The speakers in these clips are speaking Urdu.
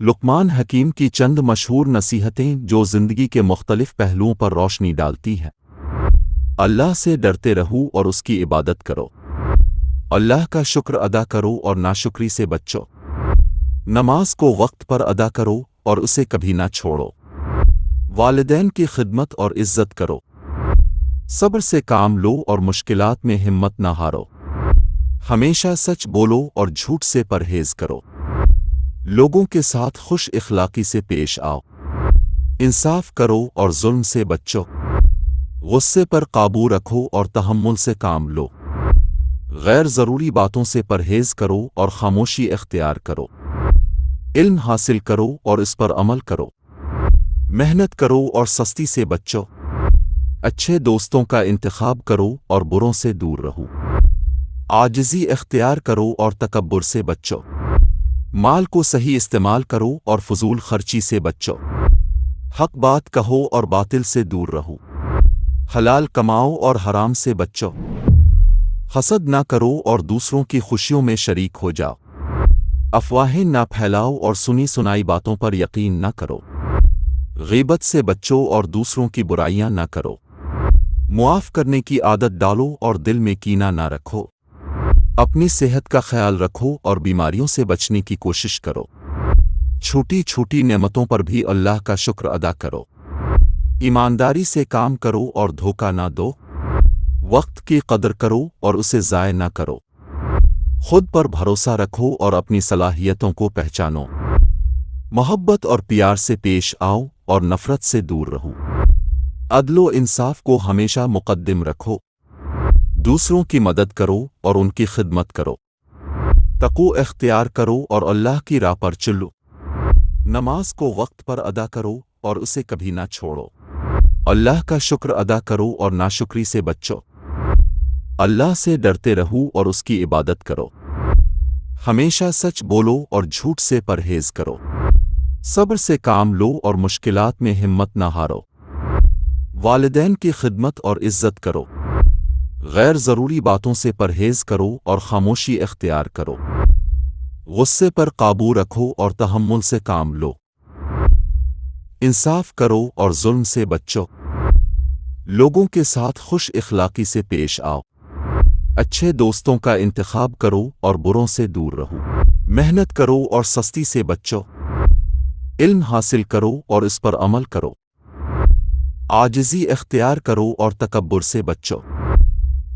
لقمان حکیم کی چند مشہور نصیحتیں جو زندگی کے مختلف پہلوؤں پر روشنی ڈالتی ہیں۔ اللہ سے ڈرتے رہو اور اس کی عبادت کرو۔ اللہ کا شکر ادا کرو اور ناشکری سے بچو۔ نماز کو وقت پر ادا کرو اور اسے کبھی نہ چھوڑو۔ والدین کی خدمت اور عزت کرو۔ صبر سے کام لو اور مشکلات میں ہمت نہ ہارو۔ ہمیشہ سچ بولو اور جھوٹ سے پرہیز کرو۔ لوگوں کے ساتھ خوش اخلاقی سے پیش آؤ۔ انصاف کرو اور ظلم سے بچو۔ غصے پر قابو رکھو اور تحمل سے کام لو۔ غیر ضروری باتوں سے پرہیز کرو اور خاموشی اختیار کرو۔ علم حاصل کرو اور اس پر عمل کرو۔ محنت کرو اور سستی سے بچو۔ اچھے دوستوں کا انتخاب کرو اور بروں سے دور رہو۔ عاجزی اختیار کرو اور تکبر سے بچو۔ مال کو صحیح استعمال کرو اور فضول خرچی سے بچو۔ حق بات کہو اور باطل سے دور رہو۔ حلال کماؤ اور حرام سے بچو۔ حسد نہ کرو اور دوسروں کی خوشیوں میں شریک ہو جاؤ۔ افواہیں نہ پھیلاؤ اور سنی سنائی باتوں پر یقین نہ کرو۔ غیبت سے بچو اور دوسروں کی برائیاں نہ کرو۔ معاف کرنے کی عادت ڈالو اور دل میں کینہ نہ رکھو۔ اپنی صحت کا خیال رکھو اور بیماریوں سے بچنے کی کوشش کرو۔ چھوٹی چھوٹی نعمتوں پر بھی اللہ کا شکر ادا کرو۔ ایمانداری سے کام کرو اور دھوکہ نہ دو۔ وقت کی قدر کرو اور اسے ضائع نہ کرو۔ خود پر بھروسہ رکھو اور اپنی صلاحیتوں کو پہچانو۔ محبت اور پیار سے پیش آؤ اور نفرت سے دور رہو۔ عدل و انصاف کو ہمیشہ مقدم رکھو۔ دوسروں کی مدد کرو اور ان کی خدمت کرو۔ تقوی اختیار کرو اور اللہ کی راہ پر چلو۔ نماز کو وقت پر ادا کرو اور اسے کبھی نہ چھوڑو۔ اللہ کا شکر ادا کرو اور ناشکری سے بچو۔ اللہ سے ڈرتے رہو اور اس کی عبادت کرو۔ ہمیشہ سچ بولو اور جھوٹ سے پرہیز کرو۔ صبر سے کام لو اور مشکلات میں ہمت نہ ہارو۔ والدین کی خدمت اور عزت کرو۔ غیر ضروری باتوں سے پرہیز کرو اور خاموشی اختیار کرو۔ غصے پر قابو رکھو اور تحمل سے کام لو۔ انصاف کرو اور ظلم سے بچو۔ لوگوں کے ساتھ خوش اخلاقی سے پیش آؤ۔ اچھے دوستوں کا انتخاب کرو اور بروں سے دور رہو۔ محنت کرو اور سستی سے بچو۔ علم حاصل کرو اور اس پر عمل کرو۔ عاجزی اختیار کرو اور تکبر سے بچو۔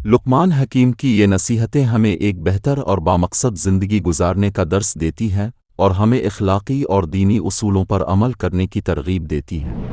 لقمان حکیم کی یہ نصیحتیں ہمیں ایک بہتر اور بامقصد زندگی گزارنے کا درس دیتی ہیں اور ہمیں اخلاقی اور دینی اصولوں پر عمل کرنے کی ترغیب دیتی ہیں۔